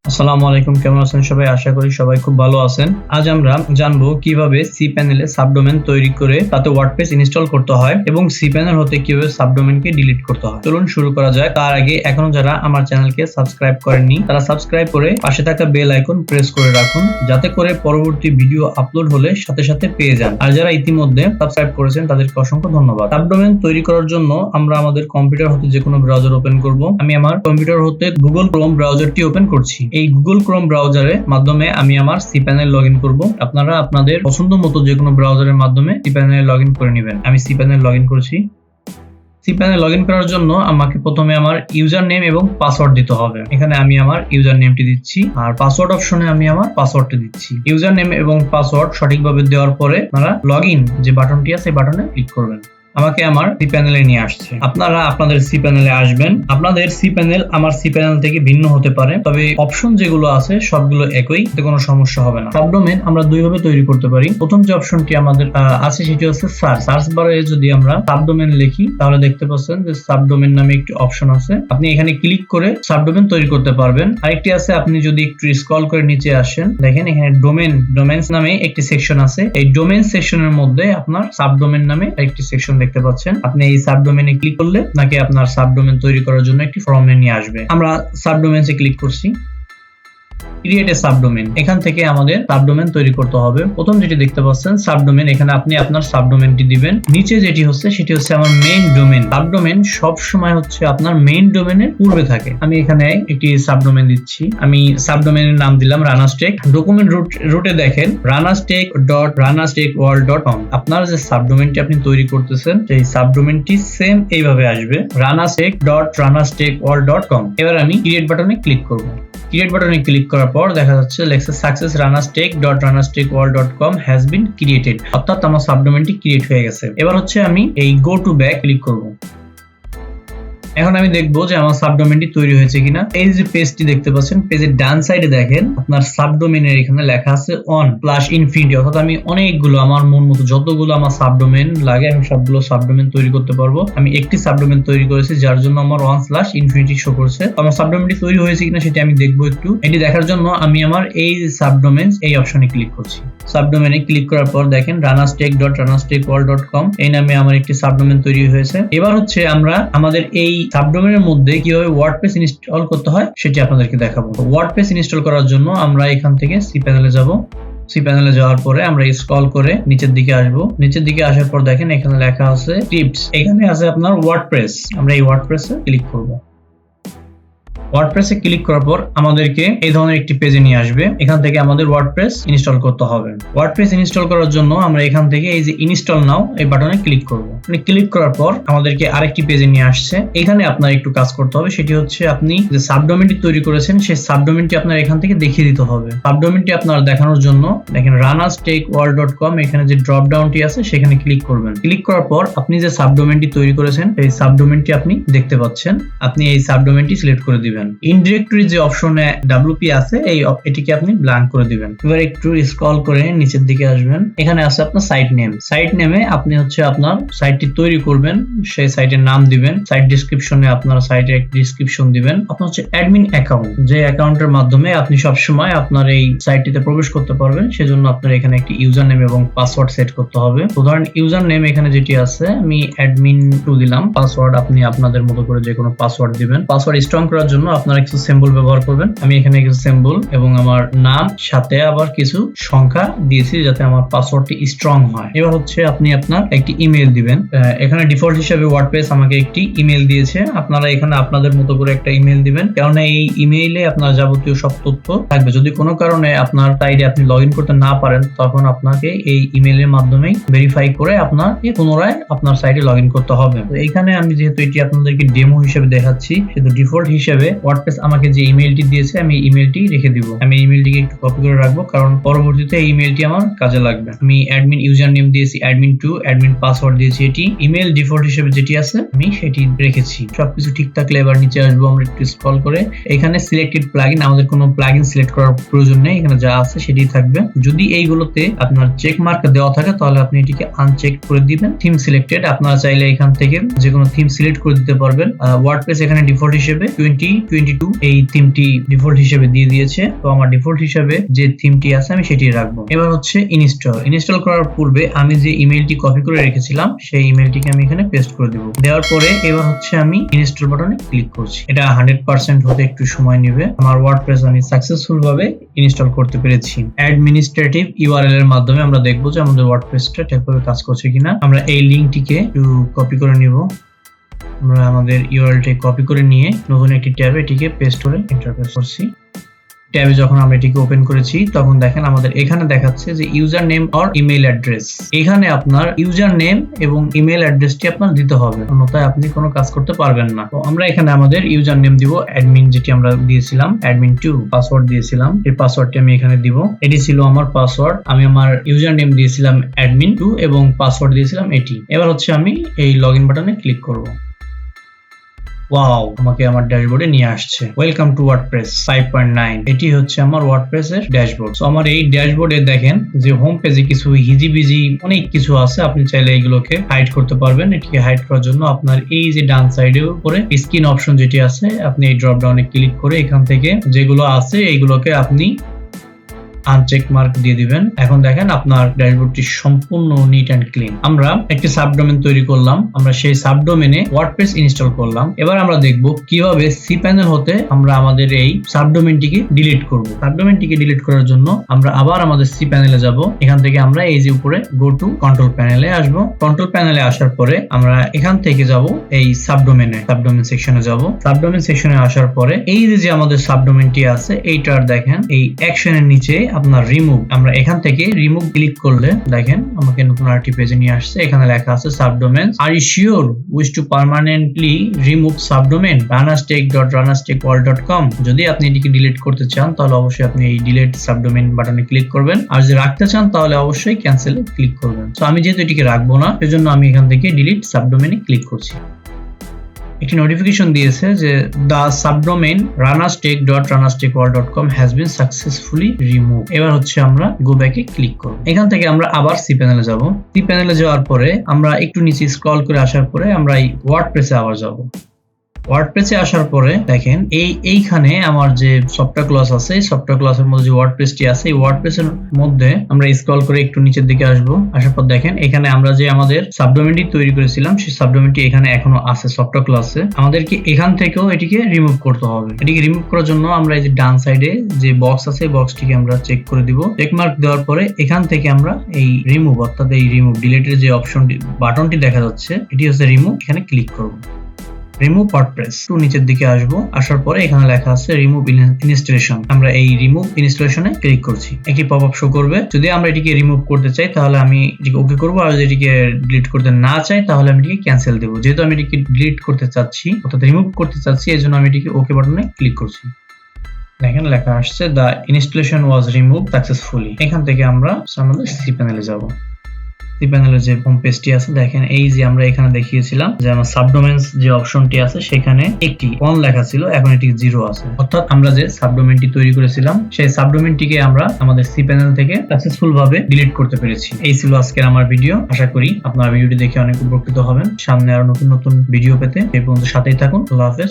আসসালামু আলাইকুম, কেমন আছেন সবাই? আশা করি সবাই খুব ভালো আছেন। আজ আমরা জানবো কিভাবে cPanel এ সাবডোমেন তৈরি করে তাতে ওয়ার্ডপ্রেস ইনস্টল করতে হয় এবং cPanel হতে কিভাবে সাবডোমেনকে ডিলিট করতে হয়। চলুন শুরু করা যাক। তার আগে এখনো যারা আমার চ্যানেলকে সাবস্ক্রাইব করেননি তারা সাবস্ক্রাইব করে পাশে থাকা বেল আইকন প্রেস করে রাখুন, যাতে করে পরবর্তী ভিডিও আপলোড হলে সাথে সাথে পেয়ে যান। আর যারা ইতিমধ্যে সাবস্ক্রাইব করেছেন তাদেরকে অসংখ্য ধন্যবাদ। সাবডোমেন তৈরি করার জন্য আমরা আমাদের কম্পিউটার হতে যে কোনো ব্রাউজার ওপেন করব। আমি আমার কম্পিউটার হতে গুগল ক্রোম ব্রাউজারটি ওপেন করছি। এই গুগল ক্রোম ব্রাউজারের মাধ্যমে আমি আমার cPanel লগইন করব। আপনারা আপনাদের পছন্দ মতো যে কোনো ব্রাউজারের মাধ্যমে cPanel লগইন করে নেবেন। আমি cPanel লগইন করছি। cPanel লগইন করার জন্য আমাকে প্রথমে আমার ইউজার নেম এবং পাসওয়ার্ড দিতে হবে। এখানে আমি আমার ইউজার নেমটি দিচ্ছি আর পাসওয়ার্ড অপশনে আমি আমার পাসওয়ার্ডটি দিচ্ছি। ইউজার নেম এবং পাসওয়ার্ড সঠিকভাবে দেওয়ার পরে আপনারা লগইন যে বাটনটি আছে এই বাটনে ক্লিক করবেন। আমাকে আমার cPanel এ নিয়ে আসছে। আপনারা আপনাদের cPanel এ আসবেন। আপনাদের cPanel আমার cPanel থেকে ভিন্ন হতে পারে, তবে অপশন যেগুলো আছে সবগুলো একই, এতে কোনো সমস্যা হবে না। সাবডোমেন আমরা দুইভাবে তৈরি করতে পারি। প্রথম যে অপশনটি আমাদের আছে সেটি হচ্ছে সার্চ বারে যদি আমরা সাবডোমেন লিখি তাহলে দেখতে পাচ্ছেন যে সাবডোমেন নামে একটি অপশন আছে। আপনি এখানে ক্লিক করে সাবডোমেন তৈরি করতে পারবেন। আরেকটি আছে, আপনি যদি একটু স্ক্রল করে নিচে আসেন, দেখেন এখানে ডোমেইনস নামে একটি সেকশন আছে। এই ডোমেইন সেকশনের মধ্যে আপনার সাবডোমেন নামে একটি সেকশন দেখতে পাচ্ছেন। আপনি এই সাবডোমেনে ক্লিক করলে নাকি আপনার সাবডোমেন তৈরি করার জন্য একটি ফর্মে নিয়ে আসবে। আমরা সাবডোমেনসে ক্লিক করছি। ক্রিয়েট এ সাবডোমেন, এখান থেকে আমাদের সাবডোমেন তৈরি করতে হবে। প্রথম যেটি দেখতে পাচ্ছেন সাবডোমেন, এখানে আপনি আপনার সাবডোমেনটি দিবেন। নিচে যেটি হচ্ছে সেটি হচ্ছে আমার মেইন ডোমেন। সাবডোমেন সব সময় হচ্ছে আপনার মেইন ডোমেনের পূর্বে থাকে। আমি এখানে একটি সাবডোমেন দিচ্ছি। আমি সাবডোমেনের নাম দিলাম RaNaStack। ডকুমেন্ট রুটে দেখেন RaNaStack.RaNaStackWorld.com। আপনার যে সাবডোমেনটি আপনি তৈরি করতেছেন সেই সাবডোমেনটি সেম এইভাবে আসবে, RaNaStack.RaNaStackWorld.com। এবার আমি ক্রিয়েট বাটনে ক্লিক করব। ক্রিয়েট বাটনে ক্লিক করার পর দেখা যাচ্ছে লেখছে success RaNaStack.RaNaStackWorld.com has been created, অর্থাৎ আমার সাবডোমেনটি ক্রিয়েট হয়ে গেছে। এবার হচ্ছে আমি এই গো টু ব্যাক ক্লিক করব। এখন আমি দেখবো যে আমার সাবডোমেনটি তৈরি হয়েছে কিনা। এই যে পেজটি দেখতে পাচ্ছেন, পেজের ডান সাইডে দেখেন আপনার সাবডোমেনের এখানে লেখা আছে অন প্লাস ইনফিনিটি, অর্থাৎ আমি অনেকগুলো আমার মন মতো যতগুলো আমার সাবডোমেন লাগে আমি সবগুলো সাবডোমেন তৈরি করতে পারবো। আমি একটি সাবডোমেন তৈরি করেছি যার জন্য আমার $1/infinity শো করছে। আমার সাবডোমেনটি তৈরি হয়েছে কিনা সেটা আমি দেখবো একটু। এটি দেখার জন্য আমি আমার এই সাবডোমেন এই অপশনে ক্লিক করছি। সাবডোমেনে ক্লিক করার পর দেখেন RaNaStack.RaNaStackWorld.com এই নামে আমার একটি সাবডোমেন তৈরি হয়েছে। এবার হচ্ছে আমরা আমাদের এই সাবডোমেনের মধ্যে কিভাবে ওয়ার্ডপ্রেস ইনস্টল করতে হয় সেটি আপনাদেরকে দেখাবো। ওয়ার্ডপ্রেস ইনস্টল করার জন্য আমরা এখান থেকে cPanel এ যাব। cPanel এ যাওয়ার পরে আমরা স্ক্রল করে নিচের দিকে আসব। নিচের দিকে আসার পর দেখেন এখানে লেখা আছে টিপস, এখানে আছে আপনার ওয়ার্ডপ্রেস। আমরা এই ওয়ার্ডপ্রেসে ক্লিক করব। ওয়ার্ডপ্রেসে ক্লিক করার পর আমাদেরকে এই ধরনের একটি পেজে নিয়ে আসবে। এখান থেকে আমাদের ওয়ার্ডপ্রেস ইনস্টল করতে হবে। ওয়ার্ডপ্রেস ইনস্টল করার জন্য আমরা এখান থেকে এই যে ইনস্টল নাও এই বাটনে ক্লিক করব। ক্লিক করার পর আমাদেরকে আরেকটি পেজে নিয়ে আসছে। এখানে আপনার একটু কাজ করতে হবে, সেটি হচ্ছে আপনি যে সাবডোমেনটি তৈরি করেছেন সেই সাবডোমেনটি আপনার এখান থেকে দেখিয়ে দিতে হবে। সাবডোমেনটি আপনার দেখানোর জন্য দেখেন RaNaStackWorld.com এখানে যে ড্রপ ডাউনটি আছে সেখানে ক্লিক করবেন। ক্লিক করার পর আপনি যে সাবডোমেনটি তৈরি করেছেন এই সাবডোমেনটি আপনি দেখতে পাচ্ছেন। আপনি এই সাবডোমেনটি সিলেক্ট করে দিবেন। ইনডিরেক্টরি যে অপশনে WP আছে এটিকে আপনি ব্ল্যাঙ্ক করে দিবেন। এবার একটু স্ক্রল করে নিচের দিকে আসবেন। এখানে আছে আপনার সাইট নেম। সাইট নেমে আপনি হচ্ছে আপনার সাইটটি তৈরি করবেন, সেই সাইটের নাম দিবেন। সাইট ডেসক্রিপশনে আপনার সাইটের একটি ডেসক্রিপশন দিবেন। আপনার হচ্ছে অ্যাডমিন অ্যাকাউন্ট, যে অ্যাকাউন্টের মাধ্যমে আপনি সবসময় আপনার এই সাইটটিতে প্রবেশ করতে পারবেন, সেজন্য আপনার এখানে একটি ইউজার নেম এবং পাসওয়ার্ড সেট করতে হবে। উদাহরণ ইউজার নেম এখানে যেটি আছে আমি admin2 দিলাম। পাসওয়ার্ড আপনি আপনাদের মতো করে যে কোনো পাসওয়ার্ড দিবেন। পাসওয়ার্ড স্ট্রং করার জন্য আপনারা কিছু সিম্বল ব্যবহার করবেন। আমি এখানে কিছু সিম্বল এবং আমার নাম সাথে আবার কিছু সংখ্যা দিয়েছি যাতে আমার পাসওয়ার্ডটি স্ট্রং হয়। এবার হচ্ছে আপনি আপনার একটি ইমেল দিবেন। এখানে ডিফল্ট হিসেবে ওয়ার্ডপ্রেস আমাকে একটি ইমেল দিয়েছে। আপনারা এখানে আপনাদের মতো করে একটা ইমেল দিবেন, কারণ এই ইমেইলে আপনার যাবতীয় সব তথ্য থাকবে। যদি কোনো কারণে আপনার সাইটে আপনি লগইন করতে না পারেন তখন আপনাকে এই ইমেইলের মাধ্যমেই ভেরিফাই করে আপনাকে পুনরায় আপনার সাইটে লগইন করতে হবে। তো এইখানে আমি যেহেতু এটি আপনাদেরকে ডেমো হিসেবে দেখাচ্ছি, সেহেতু ডিফল্ট হিসেবে ওয়ার্ডপ্রেস আমাকে যে ইমেলটি দিয়েছে আমি ইমেলটি রেখে দিব। আমি ইমেলটিকে একটু কপি করে রাখবো, কারণ পরবর্তীতে এই ইমেলটি আমার কাজে লাগবে। আমি অ্যাডমিন ইউজার নেম দিয়েছি admin2, অ্যাডমিন পাসওয়ার্ড দিয়েছি এটি। ইমেল ডিফল্ট হিসেবে যেটি আছে আমি সেটি রেখেছি। সবকিছু ঠিক থাকলে এবার নিচে আসবো। আমরা একটু স্ক্রল করে এখানে সিলেক্টেড প্লাগইন, আমাদের কোনো প্লাগইন সিলেক্ট করার প্রয়োজন নেই, এখানে যা আছে সেটাই থাকবে। যদি এইগুলোতে আপনার চেক মার্ক দেওয়া থাকে তাহলে আপনি এটিকে আনচেক করে দিবেন। থিম সিলেক্টেড, আপনারা চাইলে এখান থেকে যে কোনো থিম সিলেক্ট করে দিতে পারবেন। ওয়ার্ডপ্রেস এখানে ডিফল্ট হিসেবে 20 22 এই থিমটি ডিফল্ট হিসেবে দিয়ে দিয়েছে। তো আমার ডিফল্ট হিসেবে যে থিমটি আছে আমি সেটি রাখবো। এবার হচ্ছে ইনস্টল করার পূর্বে আমি যে ইমেইলটি কপি করে রেখেছিলাম সেই ইমেইলটিকে আমি এখানে পেস্ট করে দেব। দেওয়ার পরে এবার হচ্ছে আমি ইনস্টল বাটনে ক্লিক করছি। এটা 100% হতে একটু সময় নেবে। আমার ওয়ার্ডপ্রেস আমি সাকসেসফুল ভাবে ইনস্টল করতে পেরেছি। অ্যাডমিনিস্ট্রেটিভ ইউআরএল এর মাধ্যমে আমরা দেখবো যে আমাদের ওয়ার্ডপ্রেসটা ঠিকভাবে কাজ করছে কিনা। আমরা এই লিংকটিকে একটু কপি করে নিব। আমরা আমাদের ইউআরএলটি কপি করে নিয়ে নতুন একটি ট্যাবে এটিকে পেস্ট করে এন্টার করছি। ট্যাবে যখন আমরা এটিকে ওপেন করেছি তখন দেখেন আমাদের এখানে দেখাচ্ছে যে user name or email address. এখানে আপনার ইউজার নেম এবং ইমেল অ্যাড্রেসটি আপনার দিতে হবে, অন্যথায় আপনি কোনো কাজ করতে পারবেন না। তো আমরা এখানে আমাদের ইউজার নেম দিব অ্যাডমিন, যেটি আমরা দিয়েছিলাম admin2, পাসওয়ার্ড দিয়েছিলাম, এই পাসওয়ার্ডটি আমি এখানে দিব। এটি ছিল আমার পাসওয়ার্ড। আমি আমার ইউজার নেম দিয়েছিলাম admin2 এবং পাসওয়ার্ড দিয়েছিলাম এটি। এবার হচ্ছে আমি এই লগইন বাটনে ক্লিক করব। ওয়াও, আমাকে আমার ড্যাশবোর্ডে নিয়ে আসছে। Welcome to WordPress 5.9। এটি হচ্ছে আমার ওয়ার্ডপ্রেস এর ড্যাশবোর্ড। সো আমার এই ড্যাশবোর্ডে দেখেন যে হোম পেজে কিছু হিজিবিজি অনেক কিছু আছে। আপনি চাইলে এগুলোকে হাইড করতে পারবেন। এটিকে হাইড করার জন্য আপনার এই যে ডান সাইডের উপরে স্ক্রিন অপশন যেটি আছে, আপনি এই ড্রপ ডাউনে ক্লিক করে এখান থেকে যেগুলো আছে এইগুলোকে আপনি আনচেক মার্ক দিয়ে দিবেন। এখন দেখেন আপনার ড্যাশবোর্ডটি সম্পূর্ণ নিট এন্ড ক্লিন। আমরা একটি সাবডোমেন তৈরি করলাম, আমরা সেই সাবডোমেনে ওয়ার্ডপ্রেস ইনস্টল করলাম। এবার আমরা দেখব কিভাবে সি প্যানেল হতে আমরা আমাদের এই সাবডোমেনটিকে ডিলিট করব। সাবডোমেনটিকে ডিলিট করার জন্য আমরা আবার আমাদের সি প্যানেলে যাব। এখান থেকে আমরা এই যে উপরে গো টু কন্ট্রোল প্যানেলে আসব। কন্ট্রোল প্যানেলে আসার পরে আমরা এখান থেকে যাব এই সাবডোমেন সেকশনে যাব। সাবডোমেন সেকশনে আসার পরে এই যে আমাদের সাবডোমেনটি আছে এইটার দেখেন এই অ্যাকশনের নিচে আপনার রিমুভ, আমরা এখান থেকে রিমুভ ক্লিক করলে দেখেন আমাকে নতুন আরেকটি পেজে নিয়ে আসছে। এখানে লেখা আছে subdomain. Are you sure wish to permanently remove subdomain ranastech.ranastechworld.com। যদি আপনি এটিকে ডিলিট করতে চান তাহলে অবশ্যই আপনি এই ডিলিট সাবডোমেন বাটনে ক্লিক করবেন, আর যদি রাখতে চান তাহলে অবশ্যই ক্যান্সেলে ক্লিক করবেন। তো আমি যেহেতু এটিকে রাখবো না সেজন্য আমি এখান থেকে ডিলিট সাবডোমেনে ক্লিক করছি। একটি নোটিফিকেশন দিয়েছে যে the subdomain ranastech.ranastechworld.com has been successfully removed। এবার হচ্ছে আমরা গো ব্যাকে ক্লিক করব। এখান থেকে আমরা আবার সি প্যানেলে যাব। সি প্যানেলে যাওয়ার পরে আমরা একটু নিচে স্ক্রল করে আসার পরে আমরা এই ওয়ার্ডপ্রেসে আবার যাব। ওয়ার্ডপ্রেসে আসার পরে দেখেন এইখানে আমার যে সফটওয়্যার ক্লাস আছে, এই সফটওয়্যার ক্লাসের মধ্যে যে ওয়ার্ডপ্রেসটি আছে, এই ওয়ার্ডপ্রেসের মধ্যে আমরা স্ক্রল করে একটু নিচের দিকে আসব। আসার পর দেখেন এখানে আমরা যে আমাদের সাবডোমেনটি তৈরি করেছিলাম সেই সাবডোমেনটি এখানে এখনো আছে সফটওয়্যার ক্লাসে। আমাদেরকে এখান থেকেও এটিকে রিমুভ করতে হবে। এটিকে রিমুভ করার জন্য আমরা এই যে ডান সাইডে যে বক্স আছে এই বক্সটিকে আমরা চেক করে দিব। চেক মার্ক দেওয়ার পরে এখান থেকে আমরা এই রিমুভ অর্থাৎ এই রিমুভ ডিলিটের যে অপশনটি বাটনটি দেখা যাচ্ছে এটি হচ্ছে রিমুভ, এখানে ক্লিক করব। রিমুভ ওয়ার্ডপ্রেস টু নিচের দিকে আসবো। আসার পরে এখানে লেখা আছে রিমুভ ইনস্টলেশন। আমরা এই রিমুভ ইনস্টলেশনে ক্লিক করছি। একটি পপআপ শো করবে। যদি আমরা এটিকে রিমুভ করতে চাই তাহলে আমি এটিকে ওকে করব, আর যদি এটিকে ডিলিট করতে না চাই তাহলে আমি এটিকে ক্যান্সেল দেব। যেহেতু আমি এটিকে ডিলিট করতে চাচ্ছি অর্থাৎ রিমুভ করতে চাচ্ছি এজন্য আমি এটিকে ওকে বাটনে ক্লিক করছি। দেখেন লেখা আসছে the installation was removed successfully। এখান থেকে আমরা আমাদের সি প্যানেলে যাব। সি প্যানেলের যে হোম পেজটি আছে দেখেন এই যে আমরা এখানে দেখিয়েছিলাম যে আমার সাবডোমেনস যে অপশনটি আছে সেখানে একটি 1 লেখা ছিল, এখন এটি 0 আছে। অর্থাৎ আমরা যে সাবডোমেনটি তৈরি করেছিলাম সেই সাবডোমেনটিকে আমরা আমাদের সি প্যানেল থেকে সাকসেসফুল ভাবে ডিলিট করতে পেরেছি। এই ছিল আজকের আমার ভিডিও। আশা করি আপনারা ভিডিওটি দেখে অনেক উপকৃত হবেন। সামনে আরো নতুন নতুন ভিডিও পেতে এই পর্যন্ত সাথেই থাকুন। আল্লাহ হাফেজ।